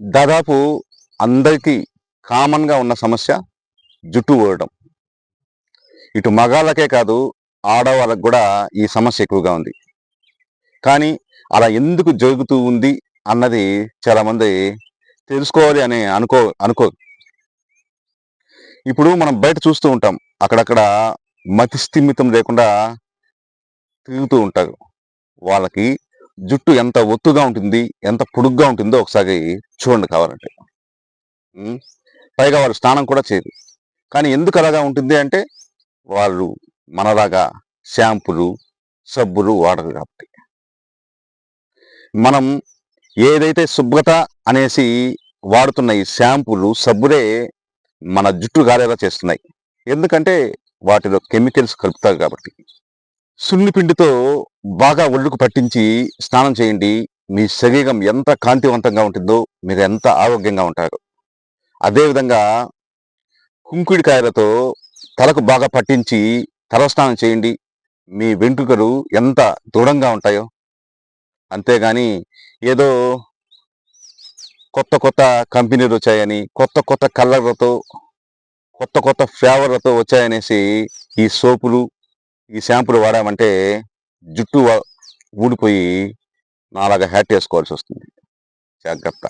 దాదాపు అందరికీ కామన్గా ఉన్న సమస్య జుట్టు ఊడడం. ఇటు మగాళ్ళకే కాదు, ఆడవాళ్ళకు కూడా ఈ సమస్య ఎక్కువగా ఉంది. కానీ అలా ఎందుకు జరుగుతూ ఉంది అన్నది చాలామంది తెలుసుకోవాలి అని అనుకో. ఇప్పుడు మనం బయట చూస్తూ ఉంటాం, అక్కడక్కడ మతి స్థిమితం లేకుండా తిరుగుతూ ఉంటారు. వాళ్ళకి జుట్టు ఎంత ఒత్తుగా ఉంటుంది, ఎంత పొడుగ్గా ఉంటుందో ఒకసారి చూడండి కావాలంటే. ఉమ్, పైగా వాళ్ళు స్నానం కూడా చేయరు. కానీ ఎందుకు అలాగా ఉంటుంది అంటే, వాళ్ళు మనలాగా షాంపులు, సబ్బులు వాడరు కాబట్టి. మనం ఏదైతే శుభ్రత అనేసి వాడుతున్న ఈ షాంపూలు, సబ్బులే మన జుట్టు గారేలా చేస్తున్నాయి. ఎందుకంటే వాటిలో కెమికల్స్ కలుపుతారు కాబట్టి. సున్నిపిండితో బాగా ఒళ్ళుకు పట్టించి స్నానం చేయండి. మీ శరీరం ఎంత కాంతివంతంగా ఉంటుందో, మీరు ఎంత ఆరోగ్యంగా ఉంటారు. అదేవిధంగా కుంకుడికాయలతో తలకు బాగా పట్టించి తలస్నానం చేయండి. మీ వెంట్రుకలు ఎంత దృఢంగా ఉంటాయో. అంతేగాని ఏదో కొత్త కొత్త కంపెనీలు వచ్చాయని, కొత్త కొత్త కలర్లతో, కొత్త కొత్త ఫ్లేవర్లతో వచ్చాయనేసి ఈ సోపులు, ఈ షాంపులు వాడామంటే జుట్టు ఊడిపోయి నాలాగా హ్యాట్ వేసుకోవాల్సి వస్తుంది. జాగ్రత్త.